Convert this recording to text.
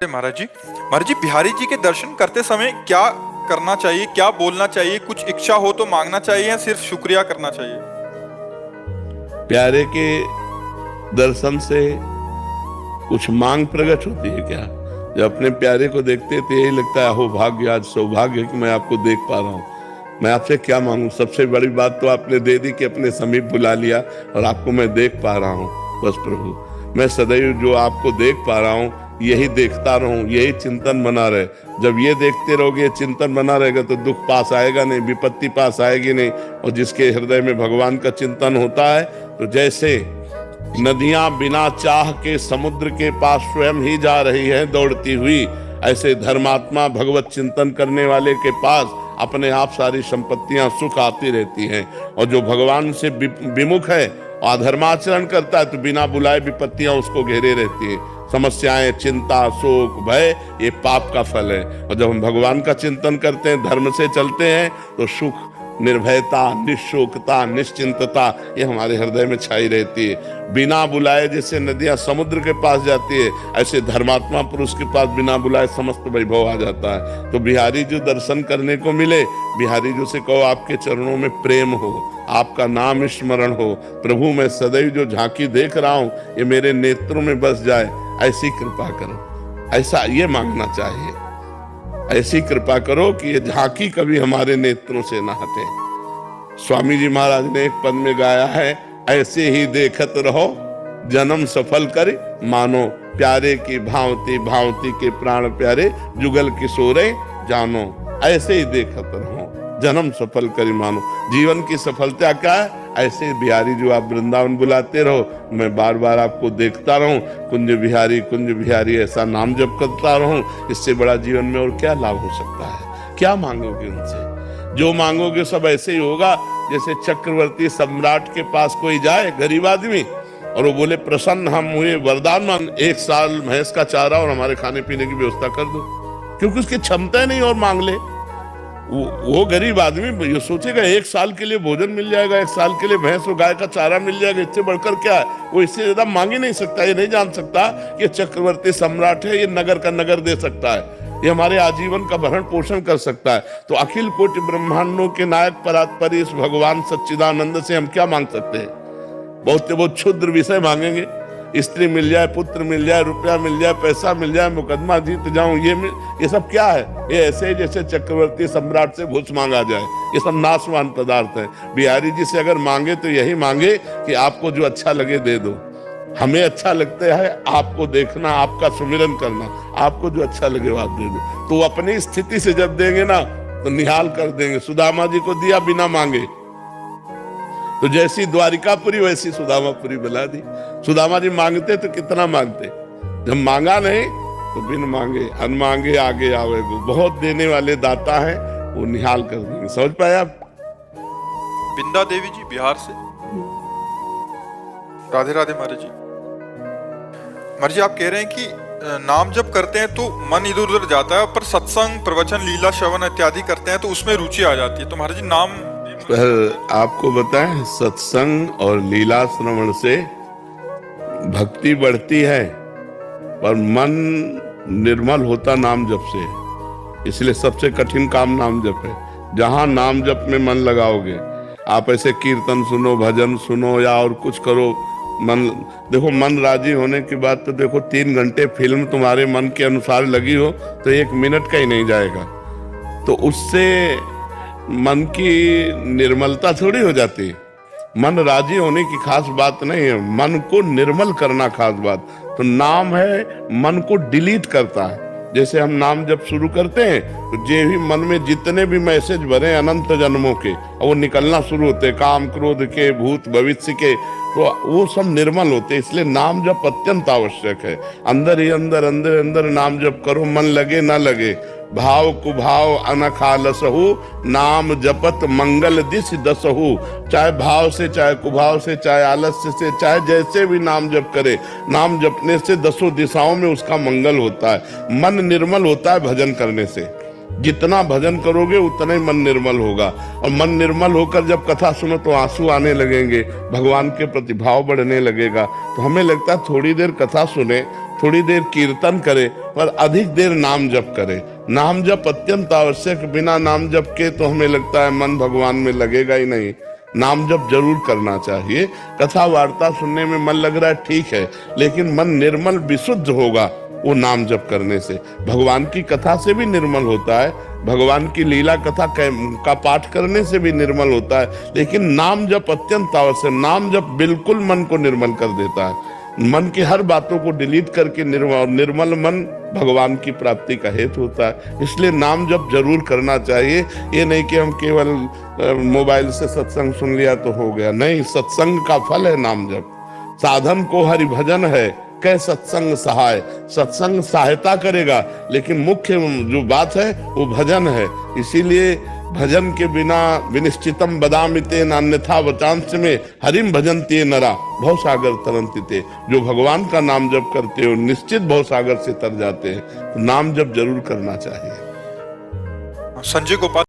महाराज जी बिहारी जी के दर्शन करते समय क्या करना चाहिए, क्या बोलना चाहिए? कुछ इच्छा हो तो मांगना चाहिए या सिर्फ शुक्रिया करना चाहिए? प्यारे के दर्शन से कुछ मांग प्रकट होती है क्या? जब अपने प्यारे को देखते तो यही लगता है अहो भाग्य, आज सौभाग्य कि मैं आपको देख पा रहा हूँ। मैं आपसे क्या मांगू? सबसे बड़ी बात तो आपने दे दी कि अपने समीप बुला लिया और आपको मैं देख पा रहा हूँ। बस प्रभु, मैं सदैव जो आपको देख पा रहा हूँ यही देखता रहूं, यही चिंतन बना रहे। जब ये देखते रहोगे, चिंतन बना रहेगा तो दुख पास आएगा नहीं, विपत्ति पास आएगी नहीं। और जिसके हृदय में भगवान का चिंतन होता है तो जैसे नदियां बिना चाह के समुद्र के पास स्वयं ही जा रही हैं दौड़ती हुई, ऐसे धर्मात्मा भगवत चिंतन करने वाले के पास अपने आप सारी संपत्तियां सुख आती रहती हैं। और जो भगवान से विमुख है, अधर्माचरण करता है, तो बिना बुलाए विपत्तियां उसको घेरे रहती हैं। समस्याएं, चिंता, शोक, भय, ये पाप का फल है। और जब हम भगवान का चिंतन करते हैं, धर्म से चलते हैं, तो सुख, निर्भयता, निशोकता, निश्चिंतता ये हमारे हृदय में छाई रहती है। बिना बुलाए जैसे नदियां समुद्र के पास जाती है, ऐसे धर्मात्मा पुरुष के पास बिना बुलाए समस्त वैभव आ जाता है। तो बिहारी जो दर्शन करने को मिले, बिहारी जो से कहो आपके चरणों में प्रेम हो, आपका नाम स्मरण हो। प्रभु, मैं सदैव जो झांकी देख रहा हूं ये मेरे नेत्रों में बस जाए, ऐसी कृपा करो। ऐसा ये मांगना चाहिए, ऐसी कृपा करो कि ये झांकी कभी हमारे नेत्रों से ना हटे। स्वामी जी महाराज ने एक पद में गाया है, ऐसे ही देखत रहो जन्म सफल कर मानो, प्यारे की भांति भांति के प्राण प्यारे, जुगल किशोरे जानो। ऐसे ही देखत रहो, जन्म सफल कर मानो। जीवन की सफलता क्या है? ऐसे बिहारी जो आप वृंदावन बुलाते रहो, मैं बार बार आपको देखता रहूं, कुंज बिहारी ऐसा नाम जप करता रहूं। इससे बड़ा जीवन में और क्या लाभ हो सकता है? क्या मांगोगे उनसे? जो मांगोगे सब ऐसे ही होगा जैसे चक्रवर्ती सम्राट के पास कोई जाए, गरीब आदमी, और वो बोले प्रसन्न हम हुए, वरदान मांग, 1 साल भैंस का चारा और हमारे खाने पीने की व्यवस्था कर दो। क्योंकि उसकी क्षमता नहीं और मांग ले। वो गरीब आदमी ये सोचेगा 1 साल के लिए भोजन मिल जाएगा, 1 साल के लिए भैंस और गाय का चारा मिल जाएगा, इससे बढ़कर क्या है? वो इससे ज्यादा मांग ही नहीं सकता। ये नहीं जान सकता कि चक्रवर्ती सम्राट है, ये नगर का नगर दे सकता है, ये हमारे आजीवन का भरण पोषण कर सकता है। तो अखिल कोटि ब्रह्मांडों के नायक परात्पर इस भगवान सच्चिदानंद से हम क्या मांग सकते हैं? बहुत क्षुद्र विषय मांगेंगे। स्त्री मिल जाए, पुत्र मिल जाए, रुपया मिल जाए, पैसा मिल जाए, मुकदमा जीत जाऊं, ये सब क्या है? ये ऐसे जैसे चक्रवर्ती सम्राट से घूस मांगा जाए। ये सब नाशवान पदार्थ है। बिहारी जी से अगर मांगे तो यही मांगे कि आपको जो अच्छा लगे दे दो। हमें अच्छा लगता है आपको देखना, आपका सुमिरन करना, आपको जो अच्छा लगे वो आप दे दो। तो अपनी स्थिति से जब देंगे ना तो निहाल कर देंगे। सुदामा जी को दिया बिना मांगे, तो जैसी द्वारिकापुरी वैसी सुदामापुरी बना दी। सुदामा जी मांगते तो कितना मांगते, जब मांगा नहीं तो बिन मांगे अनमांगे आगे आवे गो। बहुत देने वाले दाता हैं, वो निहाल कर देंगे। समझ पाए आप? बिंदा देवी जी बिहार से। राधे राधे महाराज जी। महाराज जी आप कह रहे हैं कि नाम जब करते हैं तो मन इधर उधर जाता है, पर सत्संग, प्रवचन, लीला, श्रवण इत्यादि करते हैं तो उसमें रुचि आ जाती है। तो महाराज जी नाम पर आपको बताएं, सत्संग और लीला श्रवण से भक्ति बढ़ती है, पर मन निर्मल होता नाम जप से। इसलिए सबसे कठिन काम नाम जप है। जहां नाम जप में मन लगाओगे, आप ऐसे कीर्तन सुनो, भजन सुनो या और कुछ करो, मन देखो, मन राजी होने के बाद तो देखो 3 घंटे फिल्म तुम्हारे मन के अनुसार लगी हो तो 1 मिनट का ही नहीं जाएगा। तो उससे मन की निर्मलता थोड़ी हो जाती है। मन राजी होने की खास बात नहीं है, मन को निर्मल करना खास बात। तो नाम है मन को डिलीट करता है। जैसे हम नाम जब शुरू करते हैं तो जे भी मन में जितने भी मैसेज भरे अनंत जन्मों के, और वो निकलना शुरू होते, काम क्रोध के, भूत भविष्य के, तो वो सब निर्मल होते। इसलिए नाम जप अत्यंत आवश्यक है। अंदर ही अंदर अंदर अंदर नाम जप करो, मन लगे ना लगे। भाव कुभाव अनखालसहु, नाम जपत मंगल दिश दसहु। चाहे भाव से, चाहे कुभाव से, चाहे आलस्य से, चाहे जैसे भी नाम जप करे, नाम जपने से 10 दिशाओं में उसका मंगल होता है। मन निर्मल होता है भजन करने से। जितना भजन करोगे उतना ही मन निर्मल होगा। और मन निर्मल होकर जब कथा सुनो तो आंसू आने लगेंगे, भगवान के प्रति भाव बढ़ने लगेगा। तो हमें लगता है थोड़ी देर कथा सुने, थोड़ी देर कीर्तन करे, पर अधिक देर नाम जप करे। नाम जप अत्यंत आवश्यक, बिना नाम जप के तो हमें लगता है मन भगवान में लगेगा ही नहीं। नाम जप जरूर करना चाहिए। कथा वार्ता सुनने में मन लग रहा है, ठीक है, लेकिन मन निर्मल विशुद्ध होगा वो नाम जप करने से। भगवान की कथा से भी निर्मल होता है, भगवान की लीला कथा का पाठ करने से भी निर्मल होता है, लेकिन नाम जप अत्यंत आवश्यक। नाम जप बिल्कुल मन को निर्मल कर देता है। मन की हर बातों को डिलीट करके निर्मल मन भगवान की प्राप्ति का हेतु होता है। इसलिए नाम जप जरूर करना चाहिए। ये नहीं कि हम केवल मोबाइल से सत्संग सुन लिया तो हो गया, नहीं, सत्संग का फल है नाम जप। साधन को हरि भजन है, कै सत्संग सहाय। सत्संग सहायता करेगा, लेकिन मुख्य जो बात है वो भजन है। इसीलिए भजन के बिना विनिश्चितम बदामिते नान्यथा वचांश में हरिम भजन्ते नरा भवसागर तरंतिते। जो भगवान का नाम जप करते हो निश्चित भवसागर से तर जाते हैं। नाम जप जरूर करना चाहिए। संजय गोपाल